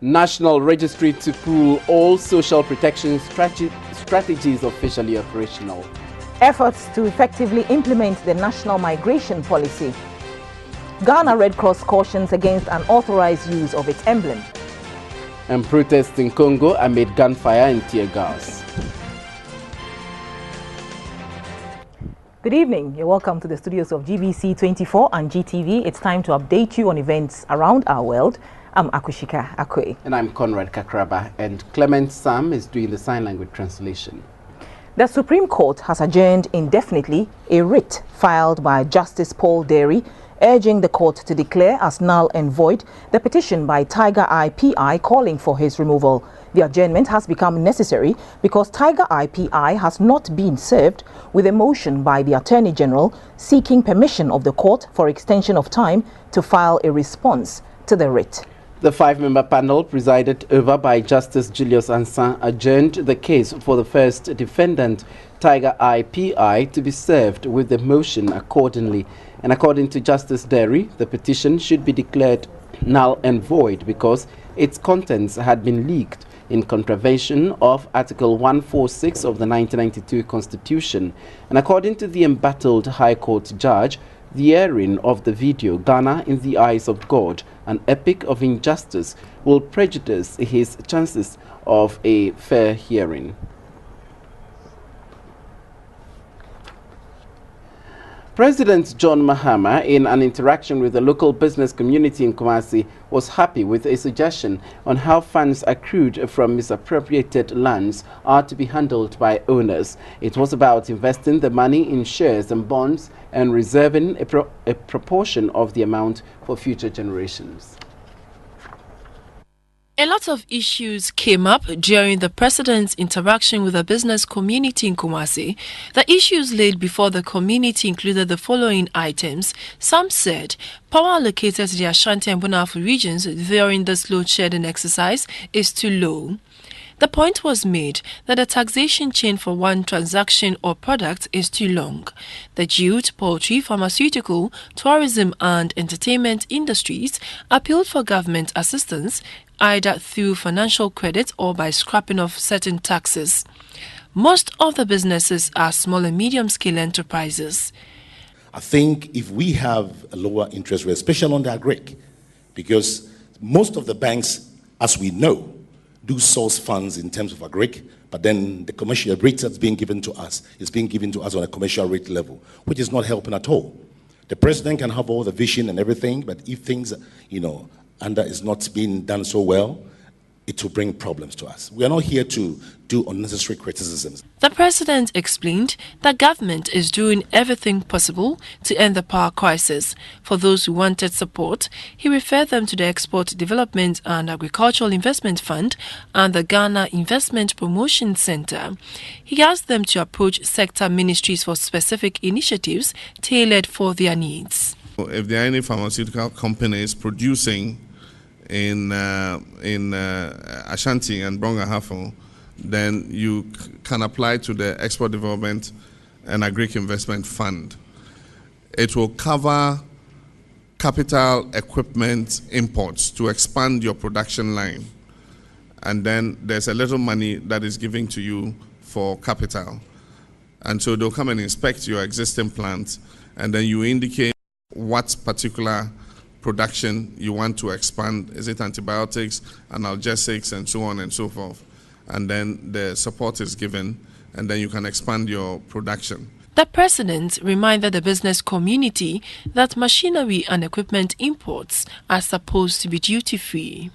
National Registry to pull all social protection strategies officially operational. Efforts to effectively implement the national migration policy. Ghana Red Cross cautions against unauthorized use of its emblem. And protests in Congo amid gunfire and tear gas. Good evening. You're welcome to the studios of GBC24 and GTV. It's time to update you on events around our world. I'm Akushika Akwe. And I'm Conrad Kakraba. And Clement Sam is doing the sign language translation. The Supreme Court has adjourned indefinitely a writ filed by Justice Paul Derry, urging the court to declare as null and void the petition by Tiger Eye PI calling for his removal. The adjournment has become necessary because Tiger Eye PI has not been served with a motion by the Attorney General seeking permission of the court for extension of time to file a response to the writ. The five-member panel, presided over by Justice Julius Ansan, adjourned the case for the first defendant, Tiger Eye PI, to be served with the motion accordingly. And according to Justice Derry, the petition should be declared null and void because its contents had been leaked in contravention of Article 146 of the 1992 Constitution. And according to the embattled High Court judge, the airing of the video, Ghana in the Eyes of God, an epic of injustice, will prejudice his chances of a fair hearing. President John Mahama, in an interaction with the local business community in Kumasi, was happy with a suggestion on how funds accrued from misappropriated lands are to be handled by owners. It was about investing the money in shares and bonds and reserving a proportion of the amount for future generations. A lot of issues came up during the president's interaction with the business community in Kumasi. The issues laid before the community included the following items. Some said power allocated to the Ashanti and Bonafu regions during this load shedding exercise is too low. The point was made that the taxation chain for one transaction or product is too long. The jute, poultry, pharmaceutical, tourism and entertainment industries appealed for government assistance either through financial credit or by scrapping off certain taxes. Most of the businesses are small and medium-scale enterprises. I think if we have a lower interest rate, especially on the agric, because most of the banks, as we know, do source funds in terms of agric, but then the commercial rate that's being given to us is being given to us on a commercial rate level, which is not helping at all. The president can have all the vision and everything, but if things, under is not being done so well, it will bring problems to us. We are not here to do unnecessary criticisms. The president explained that government is doing everything possible to end the power crisis. For those who wanted support, he referred them to the Export Development and Agricultural Investment Fund and the Ghana Investment Promotion Center. He asked them to approach sector ministries for specific initiatives tailored for their needs. If there are any pharmaceutical companies producing in Ashanti and Brongahafo, then you can apply to the Export Development and Agric Investment Fund. It will cover capital equipment imports to expand your production line. And then there's a little money that is given to you for capital. And so they'll come and inspect your existing plants, and then you indicate what particular production you want to expand. Is it antibiotics, analgesics, and so on and so forth? And then the support is given, and then you can expand your production. The president reminded the business community that machinery and equipment imports are supposed to be duty-free.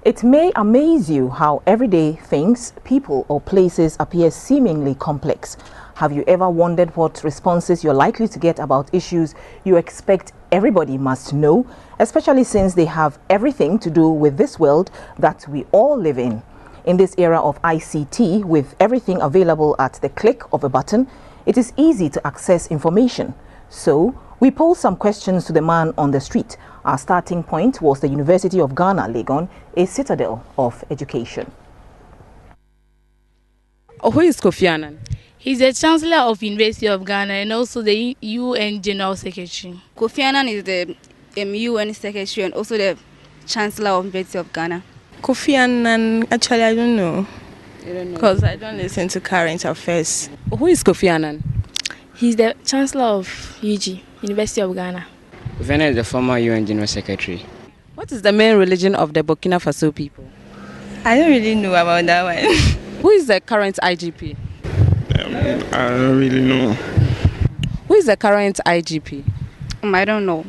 It may amaze you how everyday things, people or places appear seemingly complex. Have you ever wondered what responses you're likely to get about issues you expect everybody must know, especially since they have everything to do with this world that we all live in? In this era of ICT, with everything available at the click of a button, it is easy to access information. So, we posed some questions to the man on the street. Our starting point was the University of Ghana, Legon, a citadel of education. Who is Kofi Annan? He's the Chancellor of University of Ghana and also the UN General Secretary. Kofi Annan is the UN Secretary and also the Chancellor of University of Ghana? Kofi Annan, actually I don't know. Because I don't listen to current affairs. Who is Kofi Annan? He's the Chancellor of UG, University of Ghana. Vena is the former UN General Secretary. What is the main religion of the Burkina Faso people? I don't really know about that one. Who is the current IGP? I don't really know. Who is the current IGP? I don't know.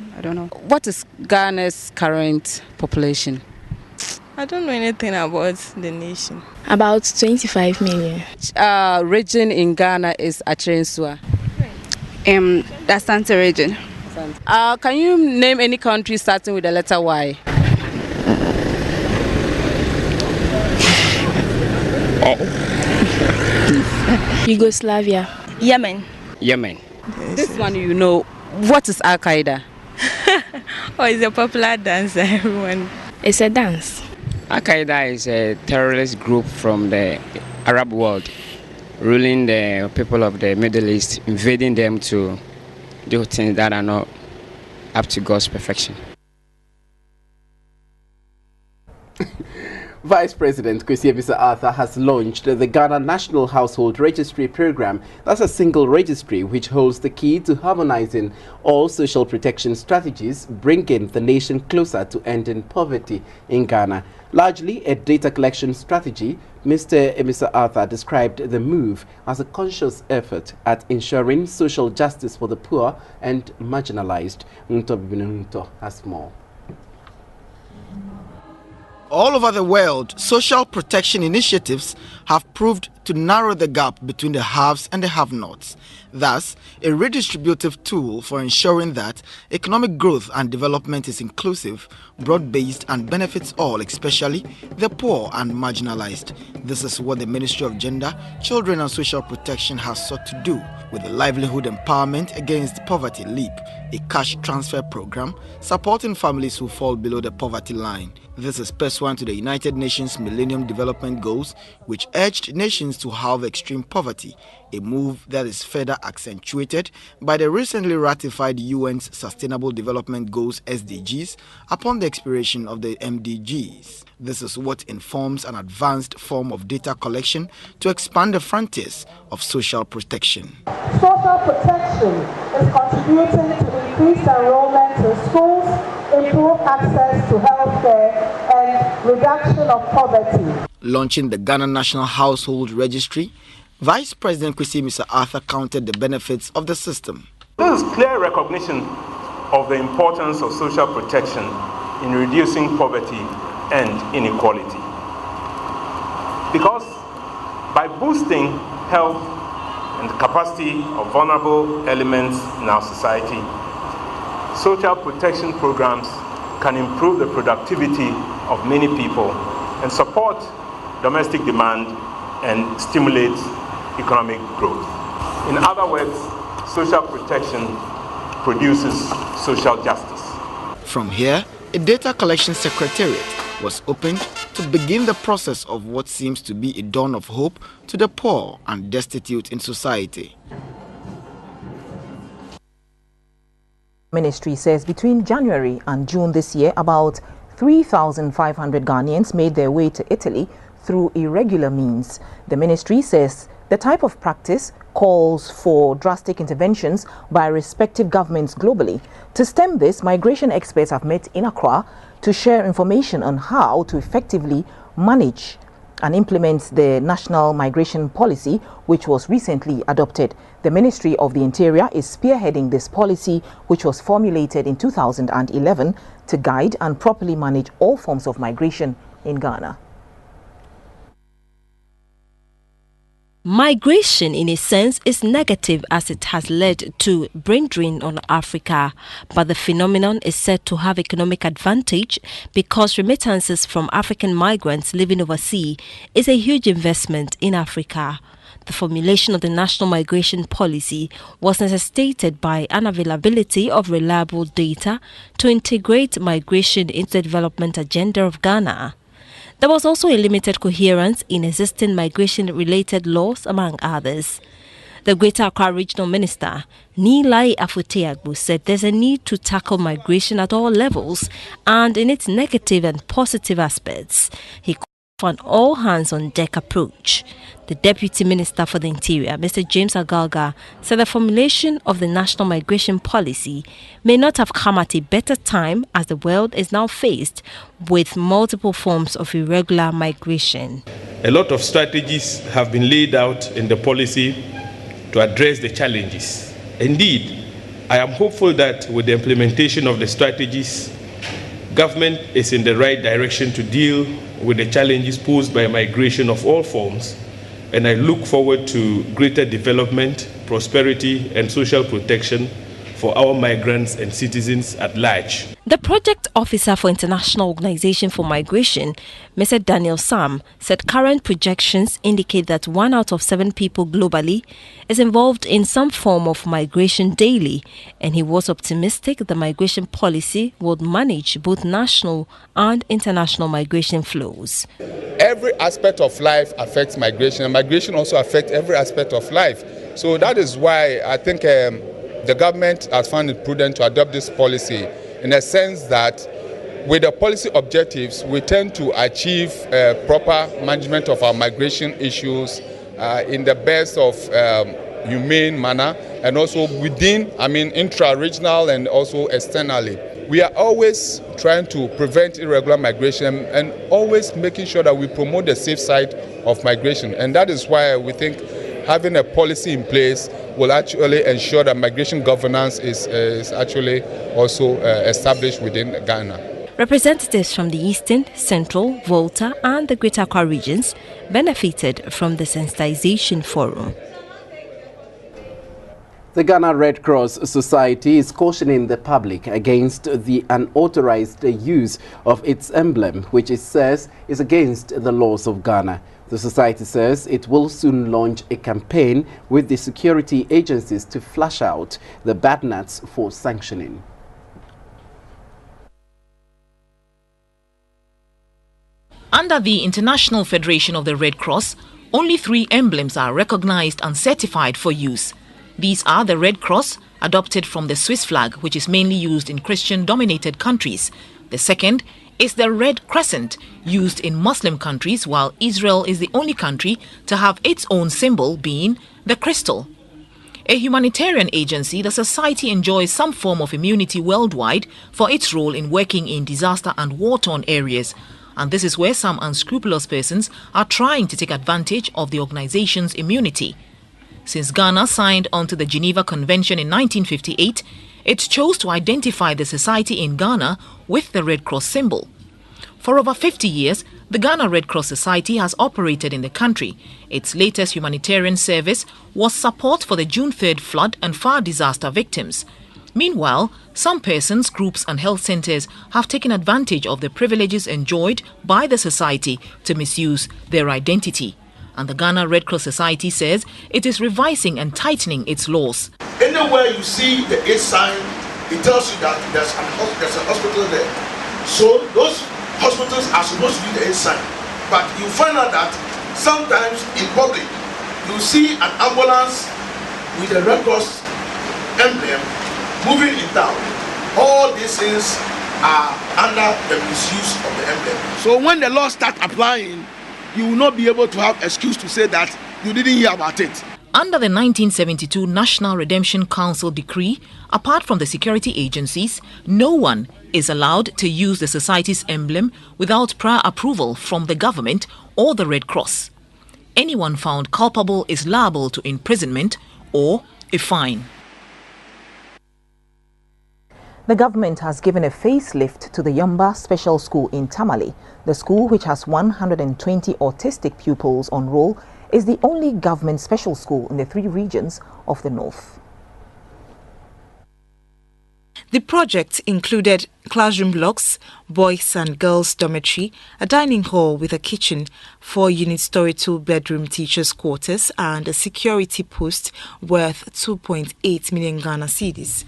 What is Ghana's current population? I don't know anything about the nation. About 25 million. Region in Ghana is adjourns. The Asante region. Can you name any country starting with the letter Y? Yugoslavia. Yemen. This one you know. What is Al Qaeda? Oh, it's a popular dance, everyone. It's a dance. Al Qaeda is a terrorist group from the Arab world, ruling the people of the Middle East, invading them to do things that are not up to God's perfection. Vice President Kwesi Arthur has launched the Ghana National Household Registry program. That's a single registry which holds the key to harmonizing all social protection strategies, bringing the nation closer to ending poverty in Ghana. Largely a data collection strategy, Mr. Emisa Arthur described the move as a conscious effort at ensuring social justice for the poor and marginalized. Nto has more. All over the world, social protection initiatives have proved to narrow the gap between the haves and the have-nots. Thus, a redistributive tool for ensuring that economic growth and development is inclusive, broad-based and benefits all, especially the poor and marginalized. This is what the Ministry of Gender, Children and Social Protection has sought to do with the Livelihood Empowerment Against Poverty (LEAP), a cash transfer program supporting families who fall below the poverty line. This is pursuant to the United Nations Millennium Development Goals, which urged nations to halve extreme poverty, a move that is further accentuated by the recently ratified UN's Sustainable Development Goals SDGs upon the expiration of the MDGs. This is what informs an advanced form of data collection to expand the frontiers of social protection. Social protection is contributing to increased enrollment in schools, improve access to healthcare, and reduction of poverty. Launching the Ghana National Household Registry, Vice President Kwesi Arthur counted the benefits of the system. This is clear recognition of the importance of social protection in reducing poverty and inequality. Because by boosting health and the capacity of vulnerable elements in our society, social protection programs can improve the productivity of many people and support domestic demand and stimulate economic growth. In other words, social protection produces social justice. From here, a data collection secretariat was opened to begin the process of what seems to be a dawn of hope to the poor and destitute in society. Ministry says between January and June this year, about 3,500 Ghanaians made their way to Italy through irregular means. The ministry says the type of practice calls for drastic interventions by respective governments globally. To stem this, migration experts have met in Accra to share information on how to effectively manage and implement the National Migration Policy, which was recently adopted. The Ministry of the Interior is spearheading this policy, which was formulated in 2011 to guide and properly manage all forms of migration in Ghana. Migration, in a sense, is negative as it has led to brain drain on Africa, but the phenomenon is said to have economic advantage because remittances from African migrants living overseas is a huge investment in Africa. The formulation of the National Migration Policy was necessitated by unavailability of reliable data to integrate migration into the development agenda of Ghana. There was also a limited coherence in existing migration-related laws, among others. The Greater Accra Regional Minister, Nilai Afuteagbu, said there's a need to tackle migration at all levels and in its negative and positive aspects. He called for an all-hands-on-deck approach. The Deputy Minister for the Interior, Mr. James Agalga, said the formulation of the National Migration Policy may not have come at a better time as the world is now faced with multiple forms of irregular migration. A lot of strategies have been laid out in the policy to address the challenges. Indeed, I am hopeful that with the implementation of the strategies, government is in the right direction to deal with the challenges posed by migration of all forms, and I look forward to greater development, prosperity, and social protection for our migrants and citizens at large. The project officer for International Organization for Migration, Mr. Daniel Sam, said current projections indicate that 1 out of 7 people globally is involved in some form of migration daily, and he was optimistic the migration policy would manage both national and international migration flows. Every aspect of life affects migration, and migration also affects every aspect of life. So that is why I think the government has found it prudent to adopt this policy in a sense that with the policy objectives, we tend to achieve proper management of our migration issues in the best of humane manner and also within, intra-regional and also externally. We are always trying to prevent irregular migration and always making sure that we promote the safe side of migration. And that is why we think having a policy in place will actually ensure that migration governance is actually also established within Ghana. Representatives from the Eastern, Central, Volta and the Greater Accra regions benefited from the sensitization forum. The Ghana Red Cross Society is cautioning the public against the unauthorized use of its emblem, which it says is against the laws of Ghana. The society says it will soon launch a campaign with the security agencies to flush out the bad nuts for sanctioning. Under the International Federation of the Red Cross, only 3 emblems are recognized and certified for use. These are the Red Cross, adopted from the Swiss flag, which is mainly used in Christian-dominated countries. The second is the Red Crescent, used in Muslim countries, while Israel is the only country to have its own symbol, being the crystal. A humanitarian agency, the society enjoys some form of immunity worldwide for its role in working in disaster and war-torn areas. And this is where some unscrupulous persons are trying to take advantage of the organization's immunity. Since Ghana signed onto the Geneva Convention in 1958, it chose to identify the society in Ghana with the Red Cross symbol. For over 50 years, the Ghana Red Cross Society has operated in the country. Its latest humanitarian service was support for the June 3rd flood and fire disaster victims. Meanwhile, some persons, groups and health centers have taken advantage of the privileges enjoyed by the society to misuse their identity. And the Ghana Red Cross Society says it is revising and tightening its laws. Anywhere you see the A sign, it tells you that there's an hospital there. So those hospitals are supposed to be the A sign. But you find out that sometimes in public, you see an ambulance with a Red Cross emblem moving in town. All these things are under the misuse of the emblem. So when the law starts applying, you will not be able to have excuse to say that you didn't hear about it. Under the 1972 National Redemption Council decree, apart from the security agencies, no one is allowed to use the society's emblem without prior approval from the government or the Red Cross. Anyone found culpable is liable to imprisonment or a fine. The government has given a facelift to the Yomba Special School in Tamale. The school, which has 120 autistic pupils on roll, is the only government special school in the 3 regions of the north. The project included classroom blocks, boys and girls dormitory, a dining hall with a kitchen, 4-unit story 2-bedroom teachers' quarters and a security post worth 2.8 million Ghana cedis.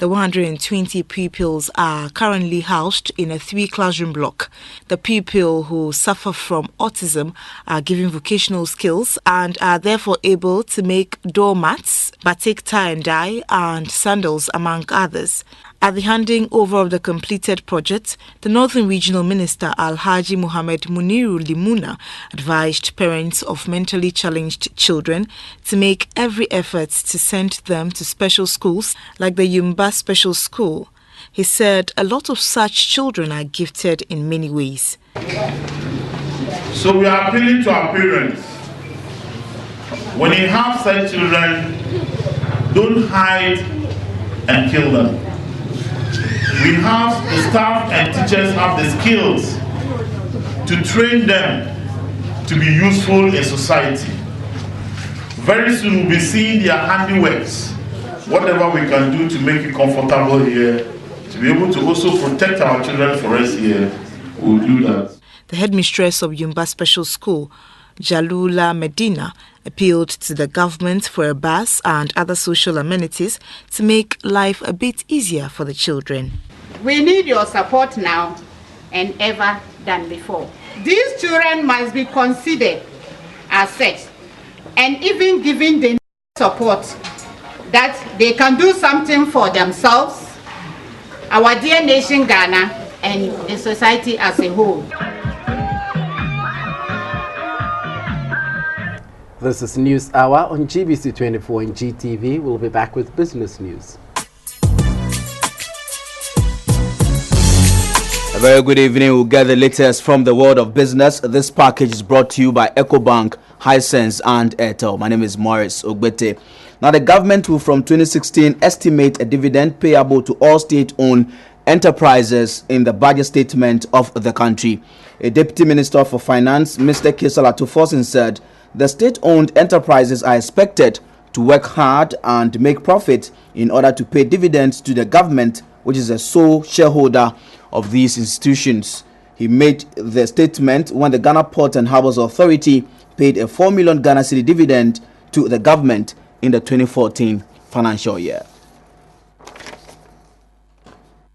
The 120 pupils are currently housed in a 3-classroom block. The pupils who suffer from autism are given vocational skills and are therefore able to make doormats, batik tie and dye, and sandals, among others. At the handing over of the completed project, the Northern Regional Minister Alhaji Mohammed Muniru Limuna advised parents of mentally challenged children to make every effort to send them to special schools like the Yumba Special School. He said a lot of such children are gifted in many ways. So we are appealing to our parents. When you have such children, don't hide and kill them. We have the staff and teachers have the skills to train them to be useful in society. Very soon we'll be seeing their handiworks. Whatever we can do to make it comfortable here, to be able to also protect our children for us here, we'll do that. The headmistress of Yumba Special School, Jalula Medina, appealed to the government for a bus and other social amenities to make life a bit easier for the children. We need your support now and ever than before. These children must be considered as such and even given the support that they can do something for themselves, our dear nation Ghana, and the society as a whole. This is News Hour on GBC24 and GTV. We'll be back with business news. A very good evening. We'll get the latest from the world of business. This package is brought to you by EcoBank, Hisense and Airtel. My name is Morris Ogbete. Now, the government will from 2016 estimate a dividend payable to all state-owned enterprises in the budget statement of the country. A Deputy Minister for Finance, Mr. Kesala Tufosin, said the state-owned enterprises are expected to work hard and make profit in order to pay dividends to the government, which is a sole shareholder of these institutions. He made the statement when the Ghana Ports and Harbours Authority paid a 4 million Ghana cedi dividend to the government in the 2014 financial year.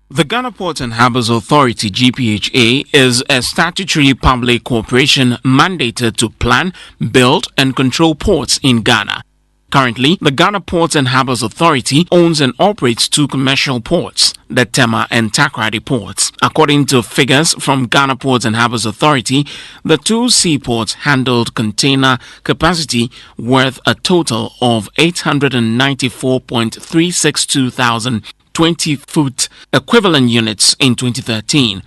The Ghana Ports and Harbours Authority (GPHA) is a statutory public corporation mandated to plan, build and control ports in Ghana. Currently, the Ghana Ports and Harbours Authority owns and operates 2 commercial ports, the Tema and Takoradi ports. According to figures from Ghana Ports and Harbours Authority, the 2 seaports handled container capacity worth a total of 894.362 thousand 20-foot equivalent units in 2013.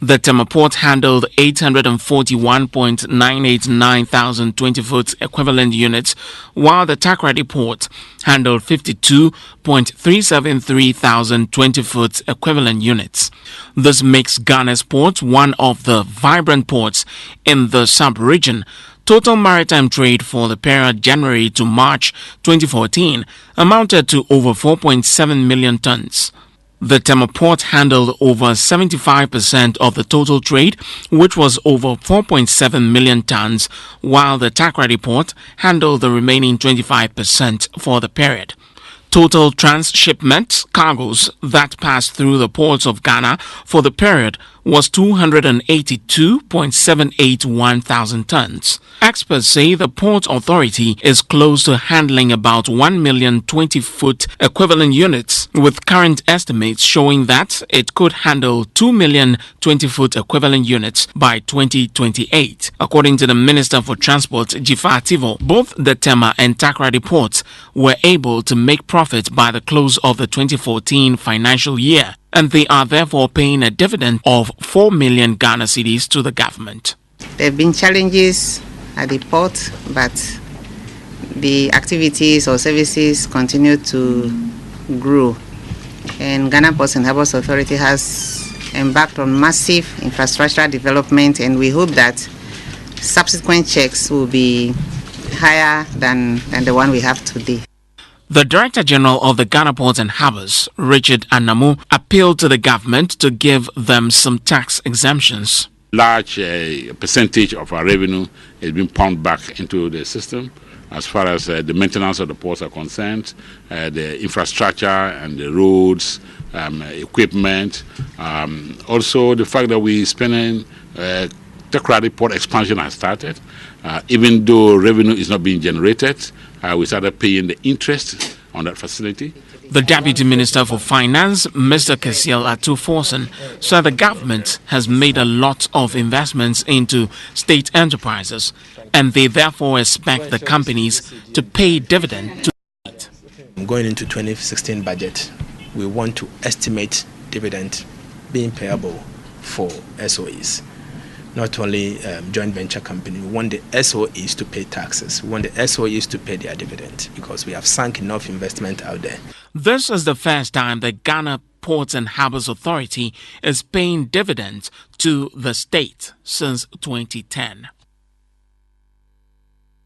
The Tema Port handled 841.989 thousand 20-foot equivalent units, while the Takoradi Port handled 52.373 thousand 20-foot equivalent units. This makes Ghana's ports one of the vibrant ports in the sub-region. Total maritime trade for the period January to March 2014 amounted to over 4.7 million tons. The Tema Port handled over 75% of the total trade, which was over 4.7 million tons, while the Takoradi Port handled the remaining 25% for the period. Total transshipment cargoes that passed through the ports of Ghana for the period was 282.781 thousand tons. Experts say the Port Authority is close to handling about 1 million 20-foot equivalent units, with current estimates showing that it could handle 2 million 20-foot equivalent units by 2028. According to the Minister for Transport, Jifa Ativo, both the Tema and Takoradi ports were able to make profit by the close of the 2014 financial year, and they are therefore paying a dividend of 4 million Ghana cedis to the government. There have been challenges at the port, but the activities or services continue to grow. And Ghana Ports and Harbours Authority has embarked on massive infrastructural development, and we hope that subsequent checks will be higher than the one we have today. The Director General of the Ghana Ports and Harbours, Richard Anamu, appealed to the government to give them some tax exemptions. Large percentage of our revenue is being pumped back into the system as far as the maintenance of the ports are concerned, the infrastructure and the roads, equipment. Also, the fact that we're spending, Tekradi port expansion has started. Even though revenue is not being generated, we started paying the interest on that facility. The Deputy Minister for Finance, Mr. Kesiel Atuforsen, said the government has made a lot of investments into state enterprises, and they therefore expect the companies to pay dividend to the state. Going into 2016 budget, we want to estimate dividend being payable for SOEs. Not only joint venture company, we want the SOEs to pay taxes. We want the SOEs to pay their dividend because we have sunk enough investment out there. This is the first time the Ghana Ports and Harbours Authority is paying dividends to the state since 2010.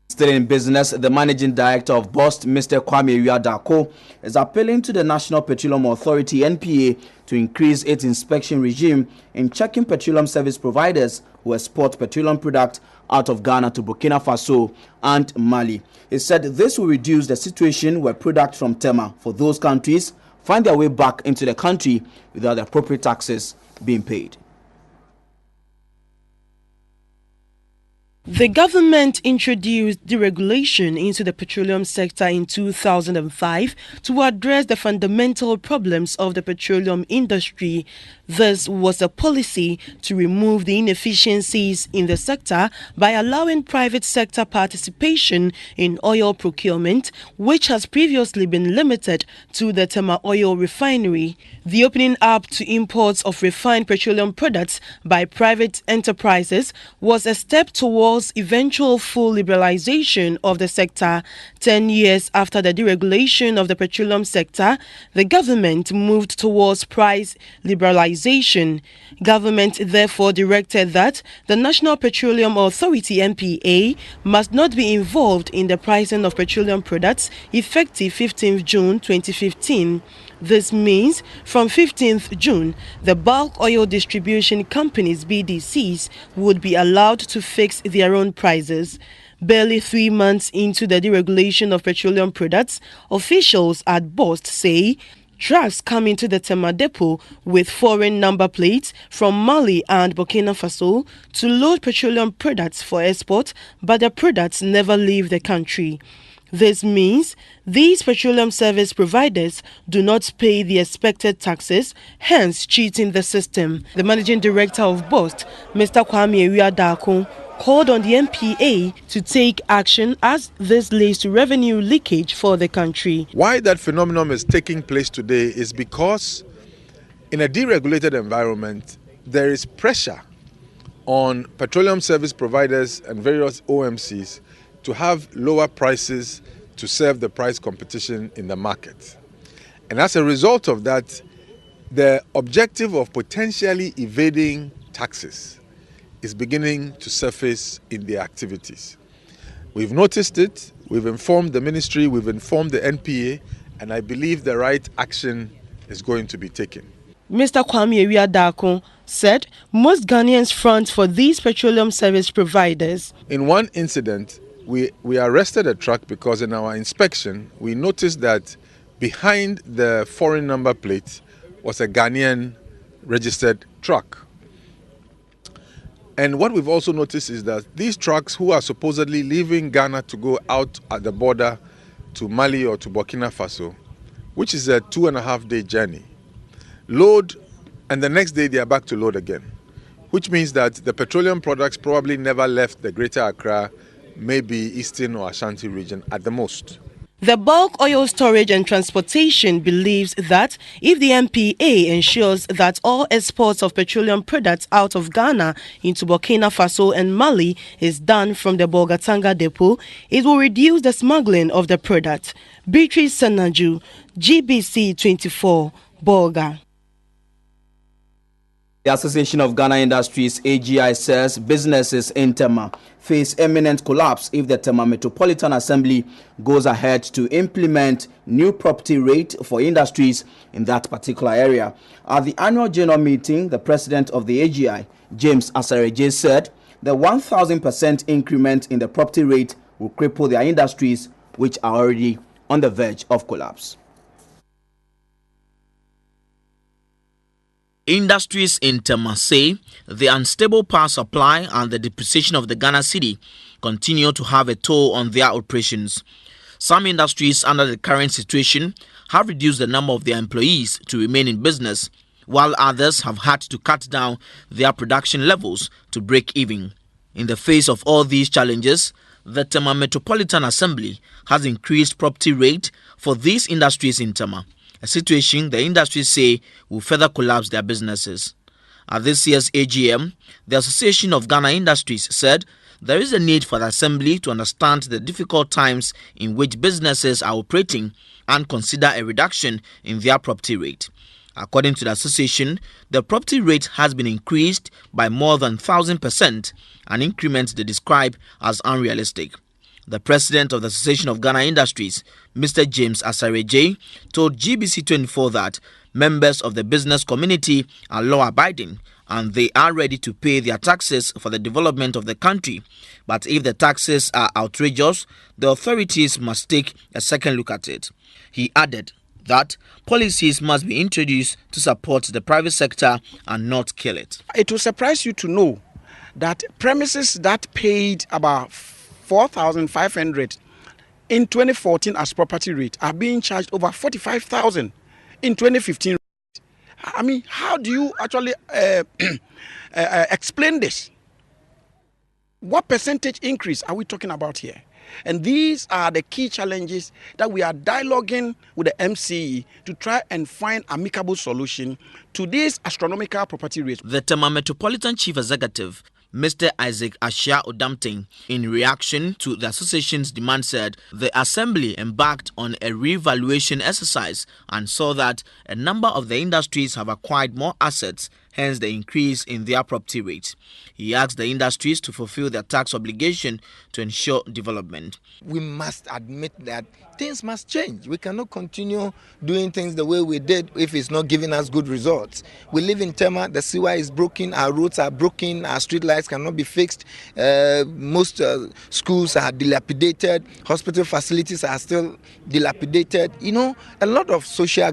Still in business, the managing director of BOST, Mr. Kwame Wiadako, is appealing to the National Petroleum Authority, NPA, to increase its inspection regime in checking petroleum service providers who export petroleum products out of Ghana to Burkina Faso and Mali. He said this will reduce the situation where products from Tema for those countries find their way back into the country without the appropriate taxes being paid. The government introduced deregulation into the petroleum sector in 2005 to address the fundamental problems of the petroleum industry. This was a policy to remove the inefficiencies in the sector by allowing private sector participation in oil procurement, which has previously been limited to the Tema oil refinery. The opening up to imports of refined petroleum products by private enterprises was a step towards eventual full liberalization of the sector. 10 years after the deregulation of the petroleum sector, the government moved towards price liberalization. Government therefore directed that the National Petroleum Authority (NPA) must not be involved in the pricing of petroleum products effective 15th June 2015. This means from 15th June, the bulk oil distribution companies (BDCs) would be allowed to fix their own prices. Barely 3 months into the deregulation of petroleum products, officials at BOST say trucks come into the Tema depot with foreign number plates from Mali and Burkina Faso to load petroleum products for export, but the products never leave the country. This means these petroleum service providers do not pay the expected taxes, hence cheating the system. The managing director of BOST, Mr. Kwame Wiadako, called on the NPA to take action as this leads to revenue leakage for the country. Why that phenomenon is taking place today is because in a deregulated environment, there is pressure on petroleum service providers and various OMCs to have lower prices to serve the price competition in the market. And as a result of that, the objective of potentially evading taxes is beginning to surface in their activities. We've noticed it, we've informed the ministry, we've informed the NPA, and I believe the right action is going to be taken. Mr. Kwame Wiadako said most Ghanaians front for these petroleum service providers. In one incident, we arrested a truck because in our inspection, we noticed that behind the foreign number plate was a Ghanaian registered truck. And what we've also noticed is that these trucks who are supposedly leaving Ghana to go out at the border to Mali or to Burkina Faso, which is a 2.5-day journey, load and the next day they are back to load again, which means that the petroleum products probably never left the Greater Accra, maybe Eastern or Ashanti region at the most. The Bulk Oil Storage and Transportation believes that if the NPA ensures that all exports of petroleum products out of Ghana into Burkina Faso and Mali is done from the Bolgatanga depot, it will reduce the smuggling of the product. Beatrice Sanaju, GBC24, Bolga. The Association of Ghana Industries AGI says businesses in Tema face imminent collapse if the Tema Metropolitan Assembly goes ahead to implement new property rate for industries in that particular area. At the annual general meeting, the president of the AGI, James Asareje, said the 1,000% increment in the property rate will cripple their industries, which are already on the verge of collapse. Industries in Tema say the unstable power supply and the depreciation of the Ghana cedi continue to have a toll on their operations. Some industries under the current situation have reduced the number of their employees to remain in business, while others have had to cut down their production levels to break even. In the face of all these challenges, the Tema Metropolitan Assembly has increased property rate for these industries in Tema, a situation the industries say will further collapse their businesses. At this year's AGM, the Association of Ghana Industries said there is a need for the Assembly to understand the difficult times in which businesses are operating and consider a reduction in their property rate. According to the association, the property rate has been increased by more than 1,000%, an increment they describe as unrealistic. The president of the Association of Ghana Industries, Mr. James Asareje, told GBC24 that members of the business community are law-abiding and they are ready to pay their taxes for the development of the country. But if the taxes are outrageous, the authorities must take a second look at it. He added that policies must be introduced to support the private sector and not kill it. It will surprise you to know that premises that paid about 4,500 in 2014 as property rate are being charged over 45,000 in 2015. I mean, how do you actually explain this? What percentage increase are we talking about here? And these are the key challenges that we are dialoguing with the MCE to try and find amicable solution to these astronomical property rates. The Tema Metropolitan Chief Executive, Mr. Isaac Ashia Odamting, in reaction to the association's demand, said the Assembly embarked on a re-evaluation exercise and saw that a number of the industries have acquired more assets, hence the increase in their property rates. He asked the industries to fulfill their tax obligation to ensure development. We must admit that things must change. We cannot continue doing things the way we did if it's not giving us good results. We live in Tema, the sewer is broken, our roads are broken, our street lights cannot be fixed, most schools are dilapidated, hospital facilities are still dilapidated. You know, a lot of social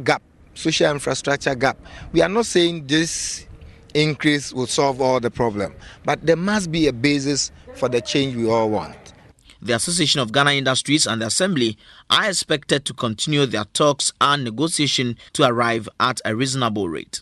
infrastructure gap. We are not saying this increase will solve all the problem, but there must be a basis for the change we all want. The Association of Ghana Industries and the Assembly are expected to continue their talks and negotiation to arrive at a reasonable rate.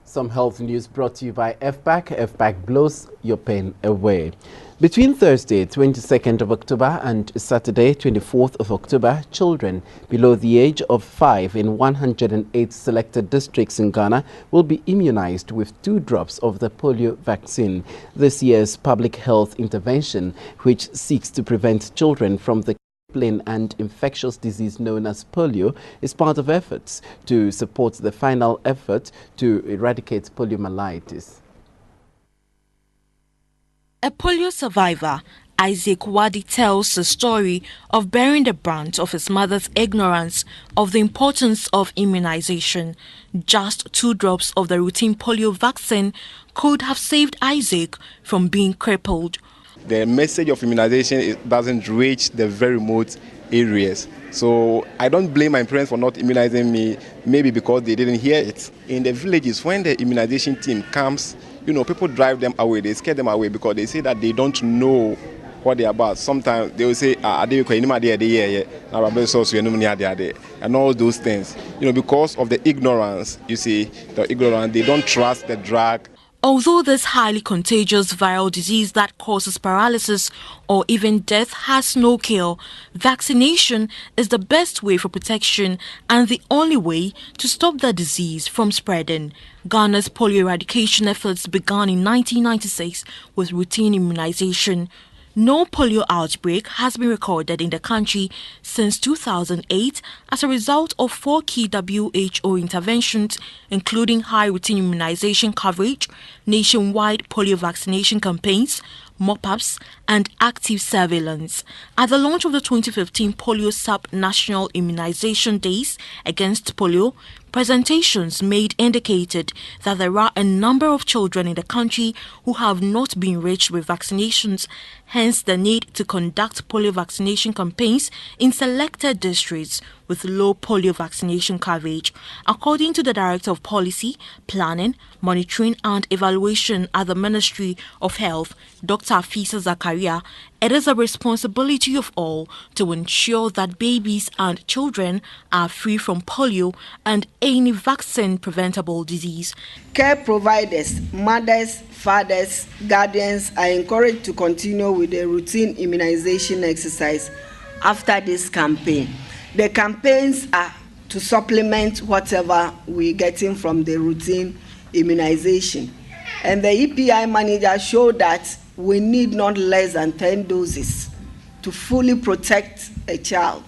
Some health news brought to you by FPAC. FPAC blows your pain away. Between Thursday, 22nd of October and Saturday, 24th of October, children below the age of 5 in 108 selected districts in Ghana will be immunized with 2 drops of the polio vaccine. This year's public health intervention, which seeks to prevent children from the crippling and infectious disease known as polio, is part of efforts to support the final effort to eradicate poliomyelitis. A polio survivor, Isaac Wadi, tells the story of bearing the brunt of his mother's ignorance of the importance of immunization. Just 2 drops of the routine polio vaccine could have saved Isaac from being crippled. The message of immunization doesn't reach the very remote areas. So I don't blame my parents for not immunizing me, maybe because they didn't hear it. In the villages, when the immunization team comes, you know, people drive them away, they scare them away because they say that they don't know what they're about. Sometimes they will say, and all those things. You know, because of the ignorance, you see, they don't trust the drug. Although this highly contagious viral disease that causes paralysis or even death has no cure, vaccination is the best way for protection and the only way to stop the disease from spreading. Ghana's polio eradication efforts began in 1996 with routine immunization. No polio outbreak has been recorded in the country since 2008 as a result of 4 key WHO interventions, including high routine immunization coverage, nationwide polio vaccination campaigns, mop-ups, and active surveillance. At the launch of the 2015 Polio Sub-National Immunization Days against polio, presentations made indicated that there are a number of children in the country who have not been reached with vaccinations, hence the need to conduct polio vaccination campaigns in selected districts with low polio vaccination coverage. According to the Director of Policy, Planning, Monitoring and Evaluation at the Ministry of Health, Dr. Afisa Zakaria, it is a responsibility of all to ensure that babies and children are free from polio and any vaccine-preventable disease. Care providers, mothers, fathers, guardians are encouraged to continue with the routine immunization exercise after this campaign. The campaigns are to supplement whatever we're getting from the routine immunization. And the EPI manager showed that we need not less than 10 doses to fully protect a child.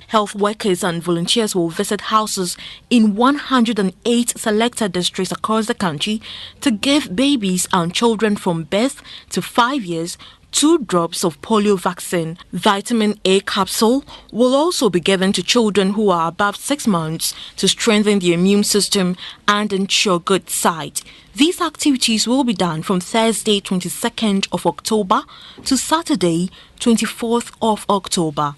Health workers and volunteers will visit houses in 108 selected districts across the country to give babies and children from birth to 5 years 2 drops of polio vaccine. Vitamin A capsule will also be given to children who are above 6 months to strengthen the immune system and ensure good sight. These activities will be done from Thursday 22nd of October to Saturday 24th of October.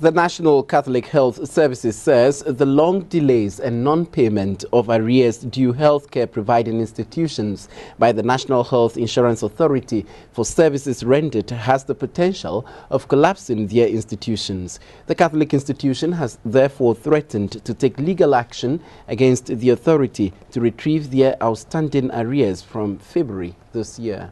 The National Catholic Health Services says the long delays and non-payment of arrears due healthcare providing institutions by the National Health Insurance Authority for services rendered has the potential of collapsing their institutions. The Catholic institution has therefore threatened to take legal action against the authority to retrieve their outstanding arrears from February this year.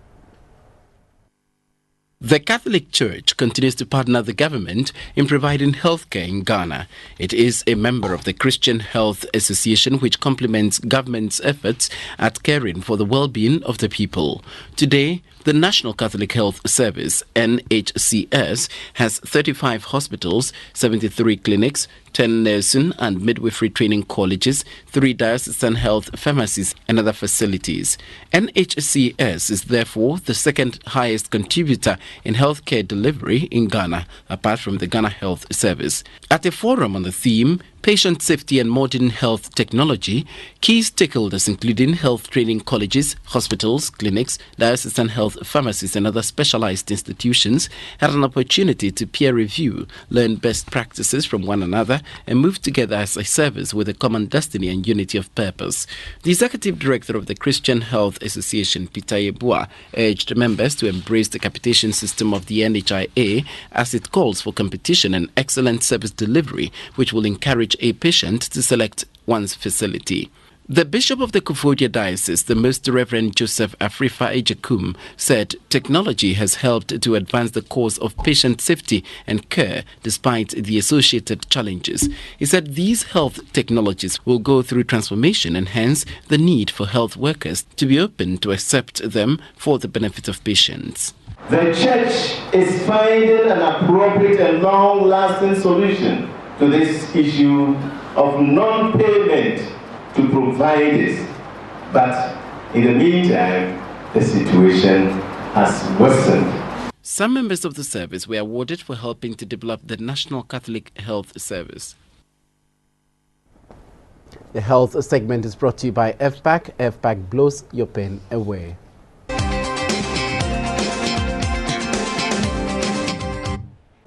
The Catholic Church continues to partner the government in providing healthcare in Ghana. It is a member of the Christian Health Association, which complements government's efforts at caring for the well-being of the people. Today, the National Catholic Health Service, NHCS, has 35 hospitals, 73 clinics, 10 nursing and midwifery training colleges, 3 diocesan health pharmacies and other facilities. NHCS is therefore the second highest contributor in healthcare delivery in Ghana, apart from the Ghana Health Service. At a forum on the theme, Patient Safety and Modern Health Technology, key stakeholders including health training colleges, hospitals, clinics, diocesan health pharmacies and other specialized institutions had an opportunity to peer review, learn best practices from one another and move together as a service with a common destiny and unity of purpose. The Executive Director of the Christian Health Association, Peter Yeboah, urged members to embrace the capitation system of the NHIA as it calls for competition and excellent service delivery, which will encourage a patient to select one's facility. The Bishop of the Koforidua Diocese, the Most Reverend Joseph Afrifa Ejekum, said technology has helped to advance the cause of patient safety and care despite the associated challenges. He said these health technologies will go through transformation and hence the need for health workers to be open to accept them for the benefit of patients. The Church is finding an appropriate and long-lasting solution to this issue of non-payment to providers, but in the meantime, the situation has worsened. Some members of the service were awarded for helping to develop the National Catholic Health Service. The health segment is brought to you by FPAC. FPAC blows your pain away.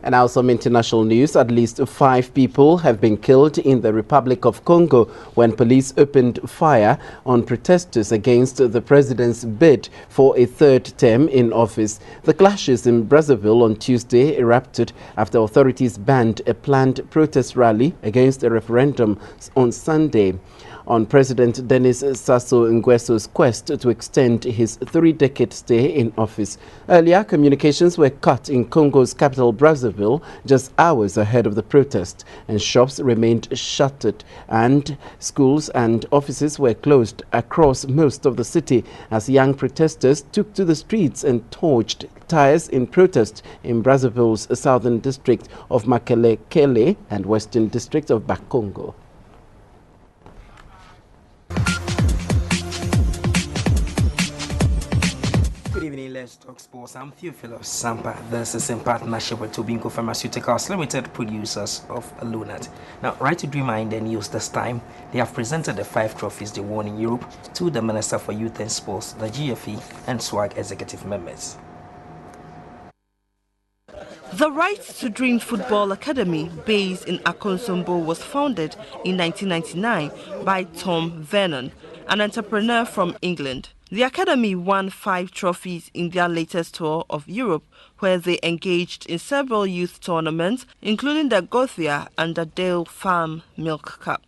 And now some international news. At least 5 people have been killed in the Republic of Congo when police opened fire on protesters against the president's bid for a 3rd term in office. The clashes in Brazzaville on Tuesday erupted after authorities banned a planned protest rally against a referendum on Sunday. on President Denis Sassou Nguesso's quest to extend his 3-decade stay in office. Earlier, communications were cut in Congo's capital Brazzaville just hours ahead of the protest, and shops remained shuttered, and schools and offices were closed across most of the city as young protesters took to the streets and torched tires in protest in Brazzaville's southern district of Makelekele and western district of Bakongo. Good evening, let's talk sports. I'm Theophilus Sampa. This is in partnership with Tobinco Pharmaceuticals Limited, producers of Lunat. Now, right to dream in the news this time, they have presented the 5 trophies they won in Europe to the Minister for Youth and Sports, the GFE, and SWAG executive members. The Right to Dream Football Academy, based in Akonsombo, was founded in 1999 by Tom Vernon, an entrepreneur from England. The academy won 5 trophies in their latest tour of Europe, where they engaged in several youth tournaments, including the Gothia and the Dale Farm Milk Cup.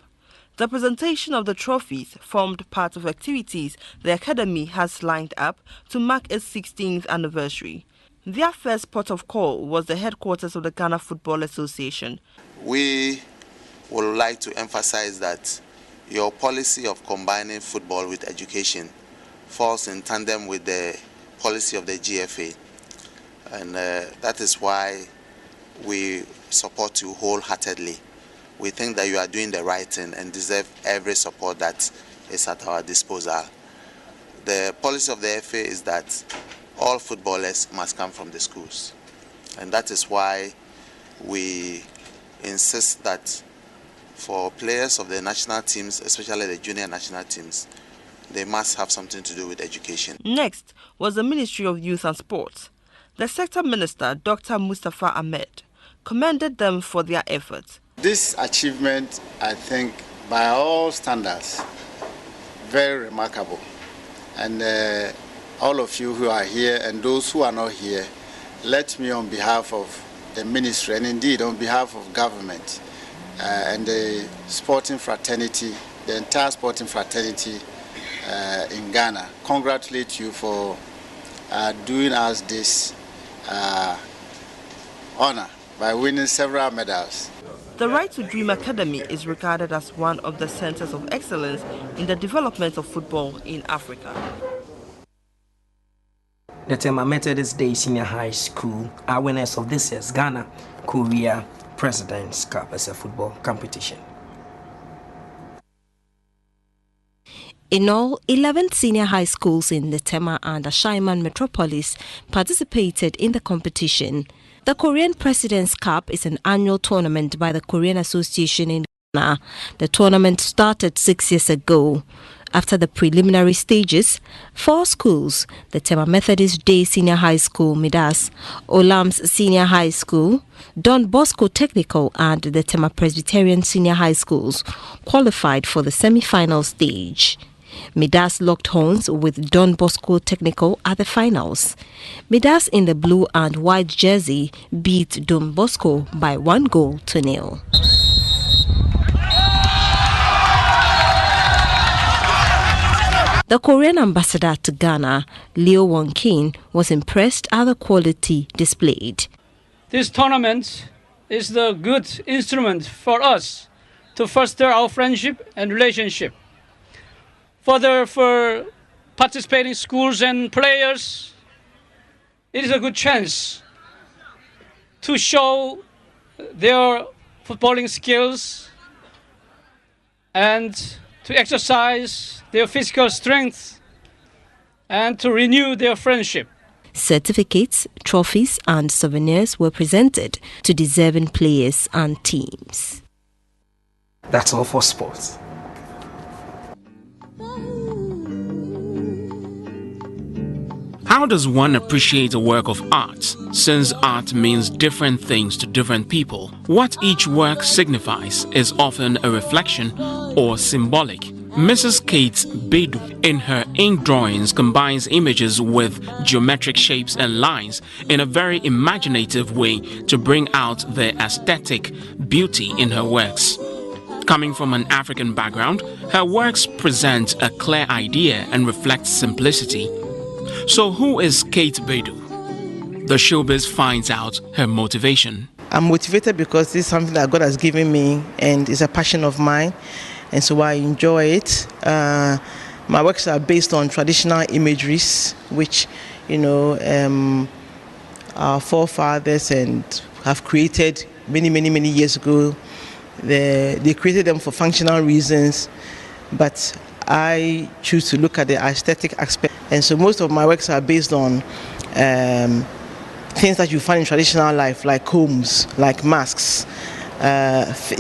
The presentation of the trophies formed part of activities the academy has lined up to mark its 16th anniversary. Their first port of call was the headquarters of the Ghana Football Association. We would like to emphasize that your policy of combining football with education falls in tandem with the policy of the GFA. And that is why we support you wholeheartedly. We think that you are doing the right thing and deserve every support that is at our disposal. The policy of the FA is that all footballers must come from the schools. And that is why we insist that for players of the national teams, especially the junior national teams, they must have something to do with education. Next was the Ministry of Youth and Sports. The sector minister, Dr. Mustafa Ahmed, commended them for their efforts. This achievement, I think, by all standards, very remarkable. And all of you who are here and those who are not here, let me on behalf of the ministry and indeed on behalf of government and the sporting fraternity, the entire sporting fraternity in Ghana, congratulate you for doing us this honor by winning several medals. The Right to Dream Academy is regarded as one of the centers of excellence in the development of football in Africa. The Tema Methodist Day Senior High School are winners of this year's Ghana Korea President's Cup as a football competition. In all, 11 senior high schools in the Tema and Ashaiman metropolis participated in the competition. The Korean President's Cup is an annual tournament by the Korean Association in Ghana. The tournament started 6 years ago. After the preliminary stages, 4 schools, the Tema Methodist Day Senior High School, Midas, Olam's Senior High School, Don Bosco Technical and the Tema Presbyterian Senior High Schools, qualified for the semi-final stage. Midas locked horns with Don Bosco Technical at the finals. Midas in the blue and white jersey beat Don Bosco by 1-0. The Korean ambassador to Ghana, Leo Won-Kin, was impressed at the quality displayed. This tournament is the good instrument for us to foster our friendship and relationship. Further, for participating schools and players, it is a good chance to show their footballing skills and to exercise their physical strength and to renew their friendship. Certificates, trophies and souvenirs were presented to deserving players and teams. That's all for sports. How does one appreciate a work of art, since art means different things to different people? What each work signifies is often a reflection or symbolic. Mrs. Kate Bedu, in her ink drawings, combines images with geometric shapes and lines in a very imaginative way to bring out the aesthetic beauty in her works. Coming from an African background, her works present a clear idea and reflect simplicity. So who is Kate Bedu? The showbiz finds out her motivation. I'm motivated because this is something that God has given me and it's a passion of mine, and so I enjoy it. My works are based on traditional imageries, which, our forefathers and have created many years ago. They created them for functional reasons, but I choose to look at the aesthetic aspect. And so most of my works are based on things that you find in traditional life, like combs, like masks,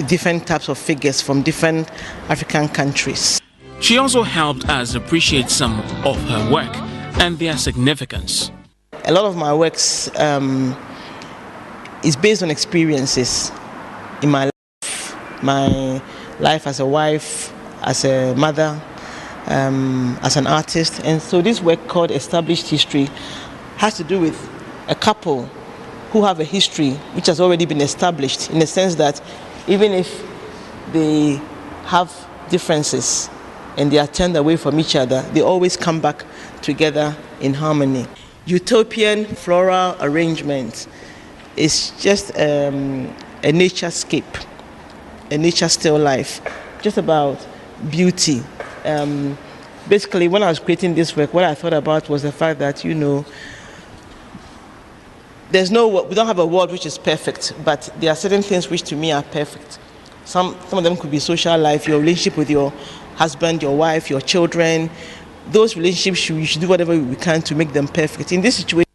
different types of figures from different African countries. She also helped us appreciate some of her work and their significance. A lot of my works is based on experiences in my life as a wife, as a mother, as an artist. And so this work called Established History has to do with a couple who have a history which has already been established, in the sense that even if they have differences and they are turned away from each other, they always come back together in harmony. Utopian floral arrangement is just a naturescape, a nature still life, just about beauty. Basically, when I was creating this work, what I thought about was the fact that, we don't have a world which is perfect, but there are certain things which to me are perfect. Some of them could be social life, your relationship with your husband, your wife, your children. Those relationships, we should do whatever we can to make them perfect. In this situation,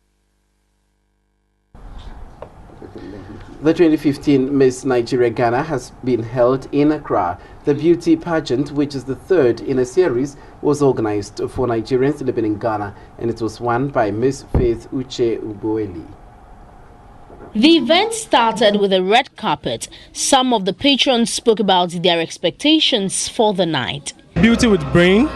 the 2015 Miss Nigeria Ghana has been held in Accra. The beauty pageant, which is the third in a series, was organized for Nigerians living in Ghana, and it was won by Miss Faith Uche Ugboeli. The event started with a red carpet. Some of the patrons spoke about their expectations for the night. Beauty with brain,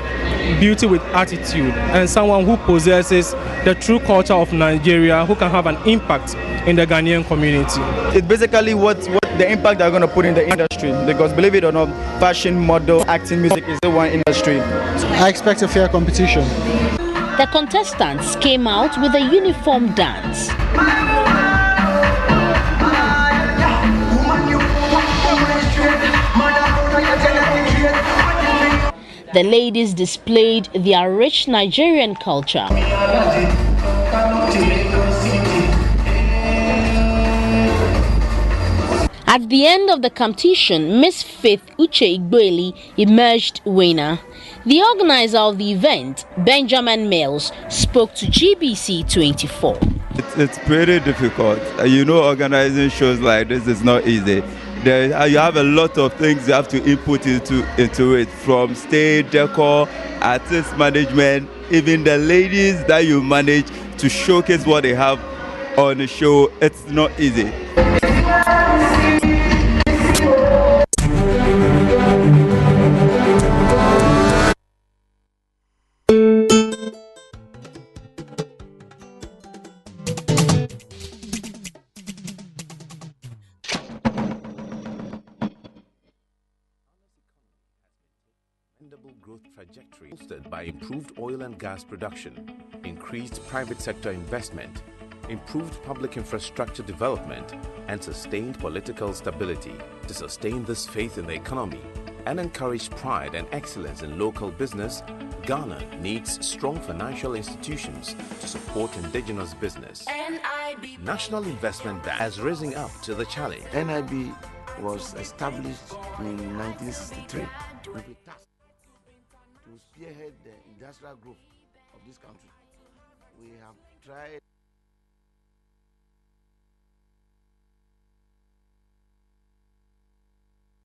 beauty with attitude, and someone who possesses the true culture of Nigeria, who can have an impact in the Ghanaian community. It's basically what the impact they're going to put in the industry, because believe it or not, fashion, model, acting, music is the one industry. I expect a fair competition. The contestants came out with a uniform dance. The ladies displayed their rich Nigerian culture. At the end of the competition, Miss Faith Uche Ugboeli emerged winner. The organizer of the event, Benjamin Mills, spoke to GBC24. It's pretty difficult. Organizing shows like this is not easy. You have a lot of things you have to input into it, from stage decor, artist management, even the ladies that you manage to showcase what they have on the show. It's not easy. Growth trajectory boosted by improved oil and gas production, increased private sector investment, improved public infrastructure development, and sustained political stability. To sustain this faith in the economy and encourage pride and excellence in local business, Ghana needs strong financial institutions to support indigenous business. National Investment Bank has risen up to the challenge. NIB was established in 1963. To spearhead the industrial growth of this country. We have tried